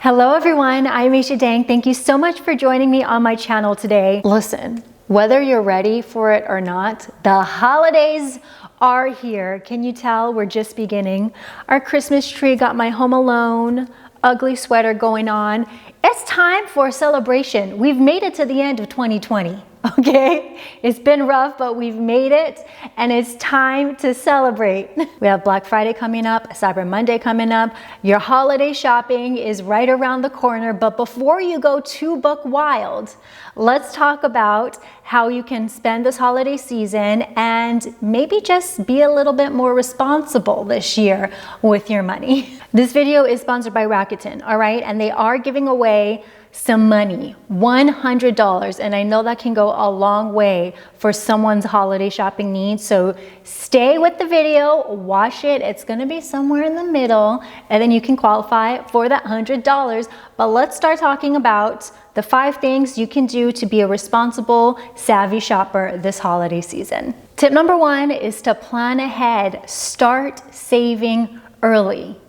Hello everyone, I'm Aisha Dang. Thank you so much for joining me on my channel today. Listen, whether you're ready for it or not, the holidays are here. Can you tell we're just beginning? Our Christmas tree got my Home Alone ugly sweater going on. It's time for a celebration. We've made it to the end of 2020. Okay, it's been rough, but we've made it and it's time to celebrate. We have Black Friday coming up, Cyber Monday coming up. Your holiday shopping is right around the corner, but before you go too buck wild, let's talk about how you can spend this holiday season and maybe just be a little bit more responsible this year with your money. This video is sponsored by Rakuten, all right? And they are giving away some money, $100, and I know that can go a long way for someone's holiday shopping needs. So stay with the video, watch it. It's gonna be somewhere in the middle, and then you can qualify for that $100. But let's start talking about the 5 things you can do to be a responsible, savvy shopper this holiday season. Tip number 1 is to plan ahead. Start saving early.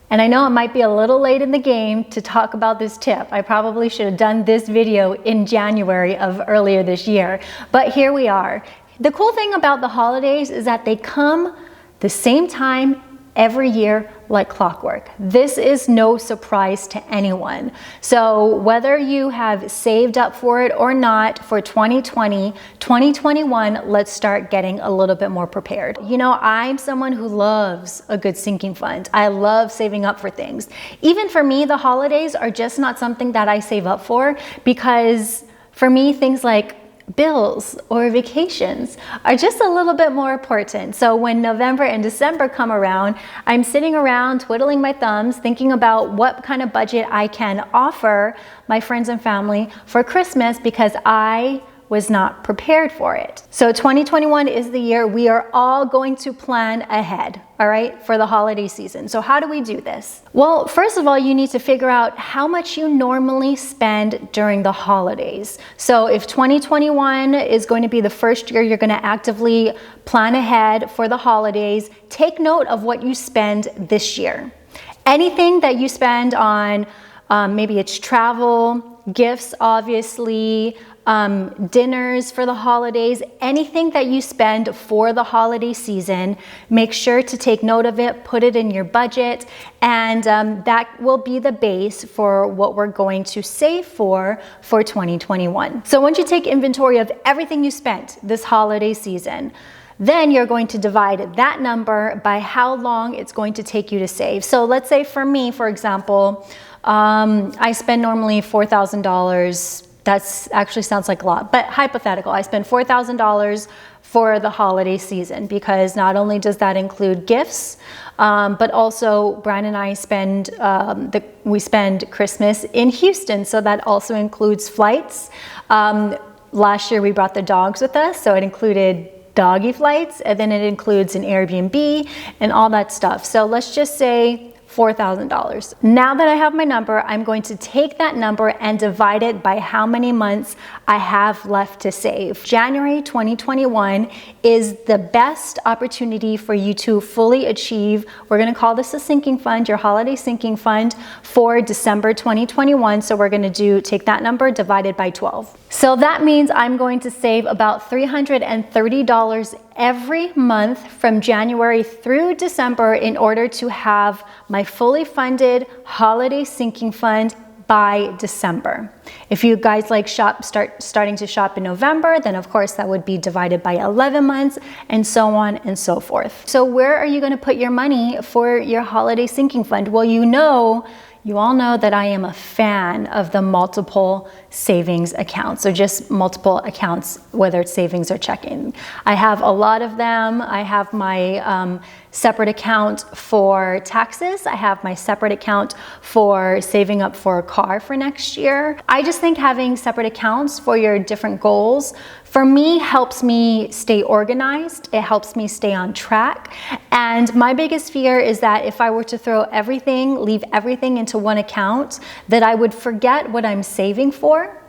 And I know it might be a little late in the game to talk about this tip. I probably should have done this video in January of earlier this year, but here we are. The cool thing about the holidays is that they come the same time every year like clockwork. This is no surprise to anyone. So whether you have saved up for it or not for 2020, 2021, let's start getting a little bit more prepared. You know, I'm someone who loves a good sinking fund. I love saving up for things. Even for me, the holidays are just not something that I save up for, because for me, things like bills or vacations are just a little bit more important. So when November and December come around, I'm sitting around twiddling my thumbs, thinking about what kind of budget I can offer my friends and family for Christmas, because I was not prepared for it. So 2021 is the year we are all going to plan ahead, all right, for the holiday season. So how do we do this? Well, first of all, you need to figure out how much you normally spend during the holidays. So if 2021 is going to be the first year you're going to actively plan ahead for the holidays, take note of what you spend this year. Anything that you spend on, maybe it's travel, gifts, obviously, dinners for the holidays, anything that you spend for the holiday season, make sure to take note of it, put it in your budget, and that will be the base for what we're going to save for 2021. So once you take inventory of everything you spent this holiday season, then you're going to divide that number by how long it's going to take you to save. So let's say for me, for example, I spend normally $4,000. That actually sounds like a lot, but hypothetical, I spend $4,000 for the holiday season, because not only does that include gifts, but also Brian and I spend, we spend Christmas in Houston, so that also includes flights. Last year we brought the dogs with us, so it included doggy flights, and then it includes an Airbnb and all that stuff. So let's just say $4,000. Now that I have my number, I'm going to take that number and divide it by how many months I have left to save. January 2021 is the best opportunity for you to fully achieve, we're going to call this a sinking fund, your holiday sinking fund for December 2021. So we're going to take that number divided by 12. So that means I'm going to save about $330 every month from January through December in order to have my fully funded holiday sinking fund by December. If you guys like starting to shop in November, then of course that would be divided by 11 months, and so on and so forth. So where are you going to put your money for your holiday sinking fund? Well, you all know that I am a fan of the multiple savings accounts, so just multiple accounts, whether it's savings or checking. I have a lot of them. I have my separate account for taxes. I have my separate account for saving up for a car for next year. I just think having separate accounts for your different goals, for me, helps me stay organized. It helps me stay on track. And my biggest fear is that if I were to throw everything, leave everything into one account, that I would forget what I'm saving for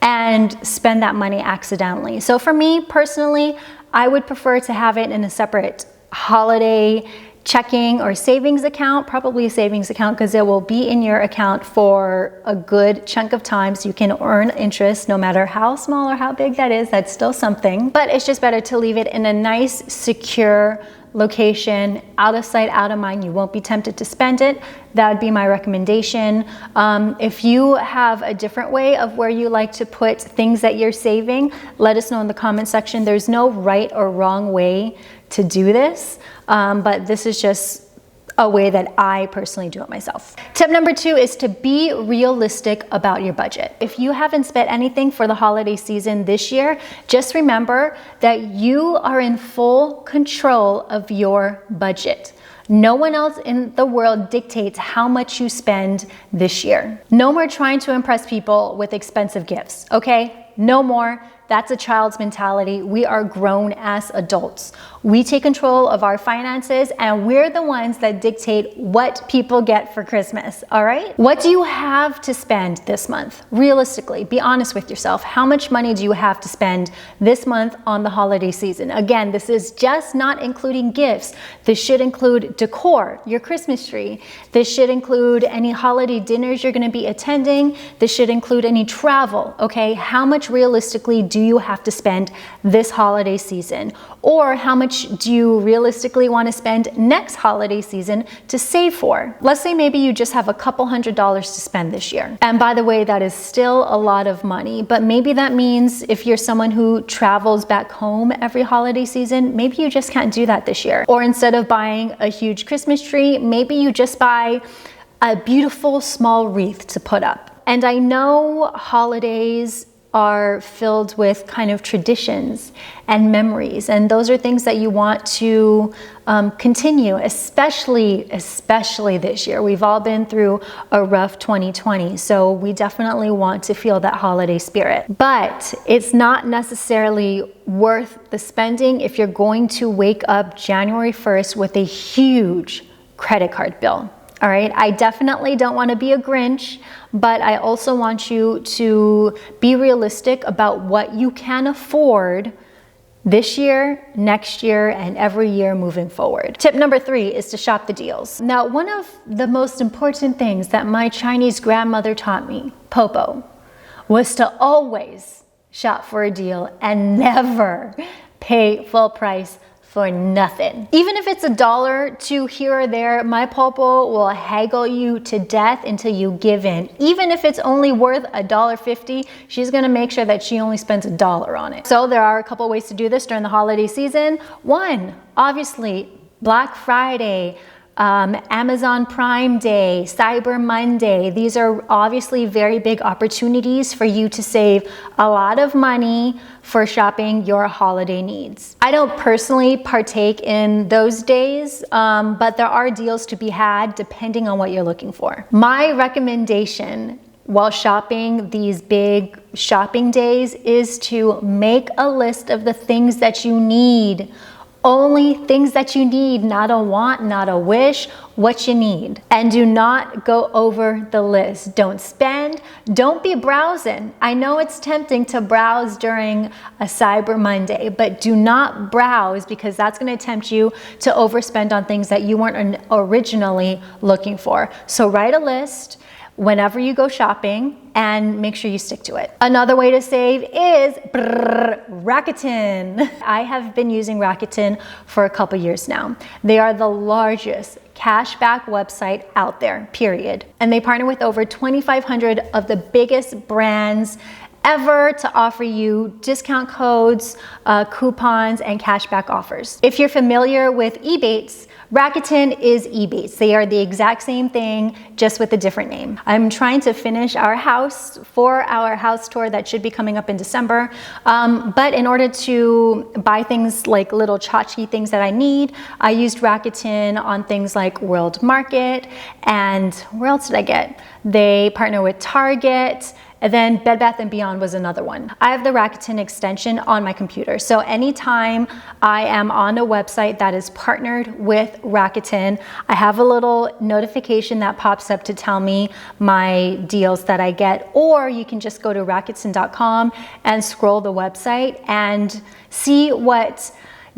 and spend that money accidentally. So for me personally, I would prefer to have it in a separate holiday checking or savings account, probably a savings account, because it will be in your account for a good chunk of time, so you can earn interest no matter how small or how big that is. That's still something, but it's just better to leave it in a nice, secure location, out of sight, out of mind. You won't be tempted to spend it. That would be my recommendation. If you have a different way of where you like to put things that you're saving, let us know in the comment section. There's no right or wrong way to do this, but this is just a way that I personally do it myself. Tip number 2 is to be realistic about your budget. If you haven't spent anything for the holiday season this year, just remember that you are in full control of your budget. No one else in the world dictates how much you spend this year. No more trying to impress people with expensive gifts, okay? No more. That's a child's mentality. We are grown as adults. We take control of our finances, and we're the ones that dictate what people get for Christmas, all right? What do you have to spend this month? Realistically, be honest with yourself. How much money do you have to spend this month on the holiday season? Again, this is just not including gifts. This should include decor, your Christmas tree. This should include any holiday dinners you're gonna be attending. This should include any travel, okay? How much realistically do you have to spend this holiday season? Or how much do you realistically want to spend next holiday season to save for? Let's say maybe you just have a couple $100s to spend this year. And by the way, that is still a lot of money, but maybe that means if you're someone who travels back home every holiday season, maybe you just can't do that this year. Or instead of buying a huge Christmas tree, maybe you just buy a beautiful small wreath to put up. And I know holidays are filled with kind of traditions and memories, and those are things that you want to continue, especially this year. We've all been through a rough 2020, so we definitely want to feel that holiday spirit. But it's not necessarily worth the spending if you're going to wake up January 1st with a huge credit card bill. All right, I definitely don't want to be a Grinch, but I also want you to be realistic about what you can afford this year, next year, and every year moving forward. Tip number 3 is to shop the deals. Now, one of the most important things that my Chinese grandmother taught me, Popo, was to always shop for a deal and never pay full price for nothing. Even if it's $1 here or there, my Popo will haggle you to death until you give in. Even if it's only worth $1.50, she's gonna make sure that she only spends $1 on it. So there are a couple ways to do this during the holiday season. One, obviously, Black Friday, Amazon Prime Day, Cyber Monday. These are obviously very big opportunities for you to save a lot of money for shopping your holiday needs. I don't personally partake in those days, but there are deals to be had depending on what you're looking for. My recommendation while shopping these big shopping days is to make a list of the things that you need. Only things that you need, not a want, not a wish, what you need. And do not go over the list. Don't spend, don't be browsing. I know it's tempting to browse during a Cyber Monday, but do not browse because that's gonna tempt you to overspend on things that you weren't originally looking for. So write a list whenever you go shopping and make sure you stick to it. Another way to save is Rakuten. I have been using Rakuten for a couple years now. They are the largest cashback website out there, period. And they partner with over 2,500 of the biggest brands ever to offer you discount codes, coupons, and cashback offers. If you're familiar with Ebates, Rakuten is Ebates. They are the exact same thing, just with a different name. I'm trying to finish our house for our house tour that should be coming up in December. But in order to buy things like little tchotchke things that I need, I used Rakuten on things like World Market, and where else did I get? They partner with Target, and then Bed Bath & Beyond was another one. I have the Rakuten extension on my computer. So anytime I am on a website that is partnered with Rakuten, I have a little notification that pops up to tell me my deals that I get, or you can just go to Rakuten.com and scroll the website and see what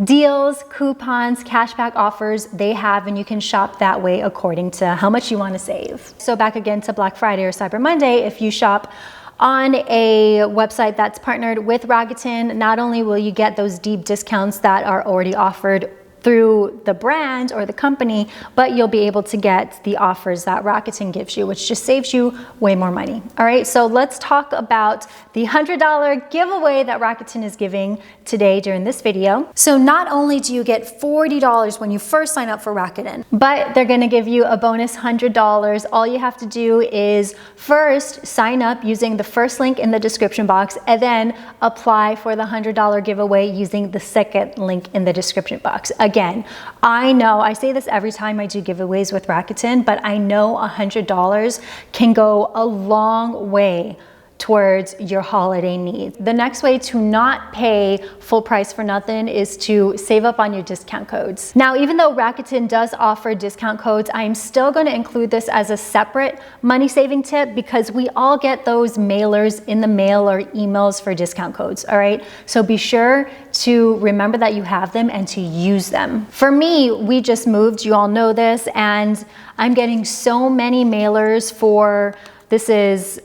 deals, coupons, cashback offers they have, and you can shop that way according to how much you want to save. So back again to Black Friday or Cyber Monday, if you shop on a website that's partnered with Rakuten, not only will you get those deep discounts that are already offered through the brand or the company, but you'll be able to get the offers that Rakuten gives you, which just saves you way more money. All right, so let's talk about the $100 giveaway that Rakuten is giving today during this video. So not only do you get $40 when you first sign up for Rakuten, but they're gonna give you a bonus $100. All you have to do is first sign up using the first link in the description box, and then apply for the $100 giveaway using the second link in the description box. Again, I know I say this every time I do giveaways with Rakuten, but I know $100 can go a long way towards your holiday needs. The next way to not pay full price for nothing is to save up on your discount codes. Now, even though Rakuten does offer discount codes, I'm still going to include this as a separate money saving tip because we all get those mailers in the mail or emails for discount codes, all right? So be sure to remember that you have them and to use them. For me, we just moved, you all know this, and I'm getting so many mailers for this is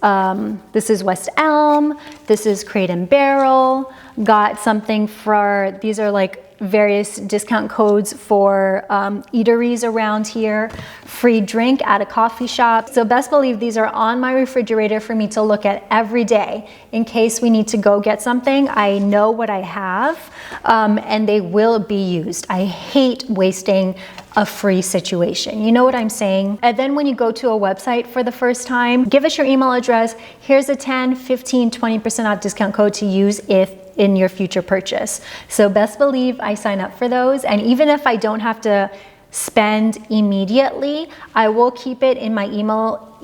West Elm, this is Crate and Barrel, got something for, these are like various discount codes for eateries around here, free drink at a coffee shop. So best believe these are on my refrigerator for me to look at every day in case we need to go get something. I know what I have and they will be used. I hate wasting a free situation. You know what I'm saying? And then when you go to a website for the first time, give us your email address. Here's a 10, 15, 20% off discount code to use in your future purchase. So best believe I sign up for those. And even if I don't have to spend immediately, I will keep it in my email.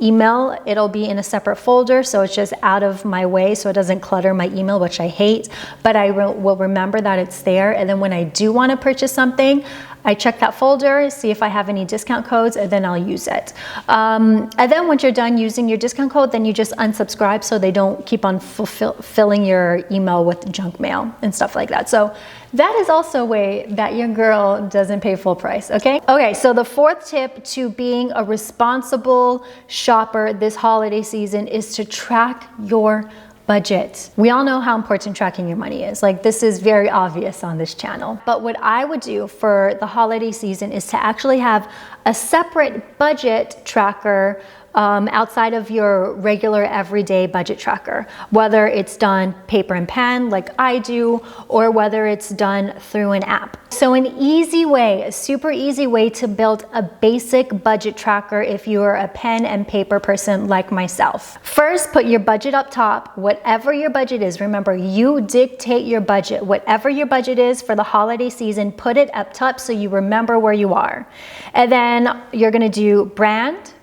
It'll be in a separate folder, so it's just out of my way so it doesn't clutter my email, which I hate, but I will remember that it's there. And then when I do want to purchase something, I check that folder, see if I have any discount codes, and then I'll use it. And then once you're done using your discount code, then you just unsubscribe so they don't keep on filling your email with junk mail and stuff like that. So that is also a way that your girl doesn't pay full price, okay? Okay, so the fourth tip to being a responsible shopper this holiday season is to track your budget. We all know how important tracking your money is. Like, this is very obvious on this channel. But what I would do for the holiday season is to actually have a separate budget tracker outside of your regular everyday budget tracker, whether it's done paper and pen like I do, or whether it's done through an app. So an easy way, a super easy way to build a basic budget tracker if you are a pen and paper person like myself. First, put your budget up top, whatever your budget is. Remember, you dictate your budget. Whatever your budget is for the holiday season, put it up top so you remember where you are. And then you're gonna do brand,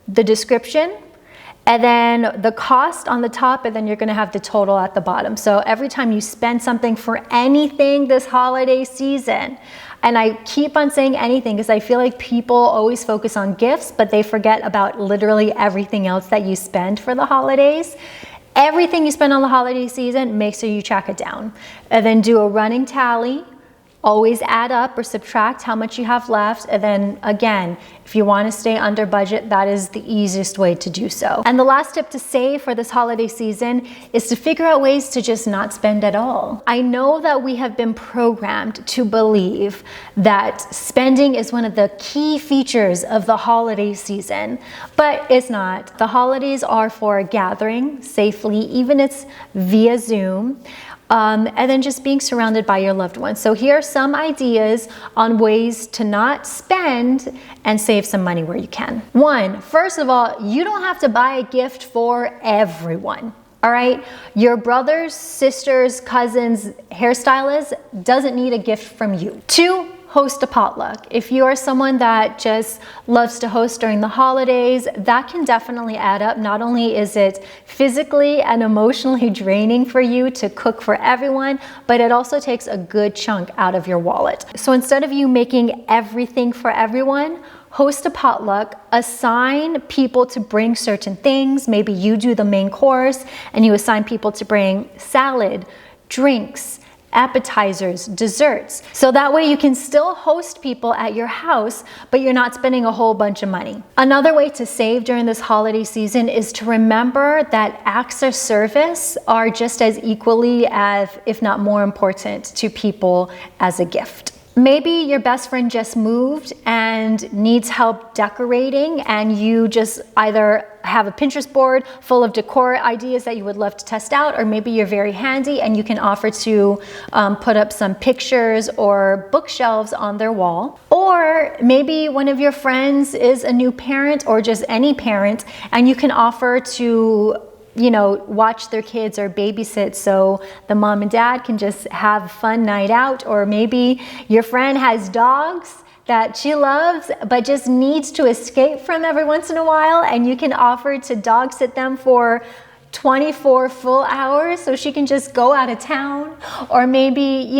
the description, and then the cost on the top, and then you're gonna have the total at the bottom. So every time you spend something for anything this holiday season, and I keep on saying anything because I feel like people always focus on gifts, but they forget about literally everything else that you spend for the holidays. Everything you spend on the holiday season, make sure you track it down. And then do a running tally. Always add up or subtract how much you have left. And then again, if you want to stay under budget, that is the easiest way to do so. And the last tip to save for this holiday season is to figure out ways to just not spend at all. I know that we have been programmed to believe that spending is one of the key features of the holiday season, but it's not. The holidays are for gathering safely, even if it's via Zoom. And then just being surrounded by your loved ones. So here are some ideas on ways to not spend and save some money where you can. One, first of all, you don't have to buy a gift for everyone. All right, your brothers, sisters, cousins, hairstylist doesn't need a gift from you. Two, host a potluck. If you are someone that just loves to host during the holidays, that can definitely add up. Not only is it physically and emotionally draining for you to cook for everyone, but it also takes a good chunk out of your wallet. So instead of you making everything for everyone, host a potluck, assign people to bring certain things. Maybe you do the main course and you assign people to bring salad, drinks, appetizers, desserts. So that way you can still host people at your house, but you're not spending a whole bunch of money. Another way to save during this holiday season is to remember that acts of service are just as equally as, if not more important to people as a gift. Maybe your best friend just moved and needs help decorating, and you just either have a Pinterest board full of decor ideas that you would love to test out, or maybe you're very handy and you can offer to put up some pictures or bookshelves on their wall. Or maybe one of your friends is a new parent, or just any parent, and you can offer to watch their kids or babysit so the mom and dad can just have a fun night out. Or maybe your friend has dogs that she loves but just needs to escape from every once in a while, and you can offer to dog sit them for 24 full hours so she can just go out of town. Or maybe,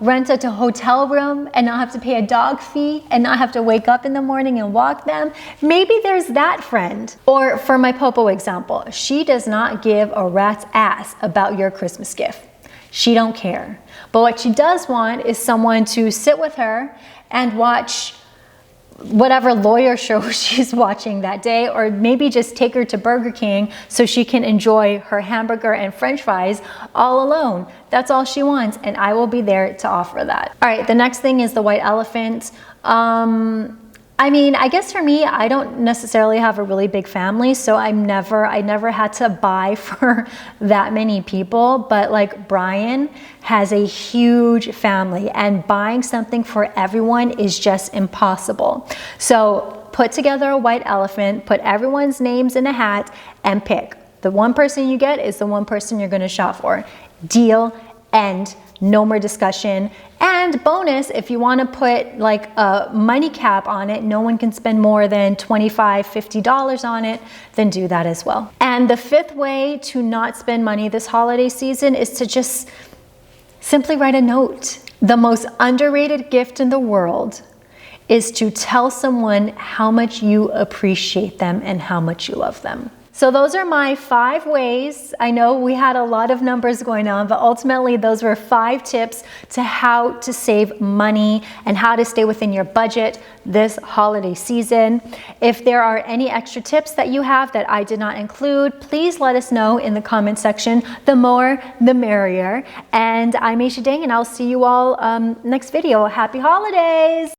rent a hotel room and not have to pay a dog fee and not have to wake up in the morning and walk them. Maybe there's that friend. Or for my Popo example, she does not give a rat's ass about your Christmas gift. She don't care. But what she does want is someone to sit with her and watch whatever lawyer show she's watching that day, or maybe just take her to Burger King so she can enjoy her hamburger and french fries all alone. That's all she wants, and I will be there to offer that. All right, the next thing is the white elephant. I guess for me, I don't necessarily have a really big family, so I never had to buy for that many people. But like Brian has a huge family, and buying something for everyone is just impossible. So put together a white elephant, put everyone's names in a hat, and pick. The one person you get is the one person you're gonna shop for. Deal, end. No more discussion. And bonus, if you want to put like a money cap on it, no one can spend more than $25, $50 on it, then do that as well. And the fifth way to not spend money this holiday season is to just simply write a note. The most underrated gift in the world is to tell someone how much you appreciate them and how much you love them. So those are my 5 ways. I know we had a lot of numbers going on, but ultimately those were 5 tips to how to save money and how to stay within your budget this holiday season. If there are any extra tips that you have that I did not include, please let us know in the comment section. The more, the merrier. And I'm Aisha Dang, and I'll see you all next video. Happy holidays!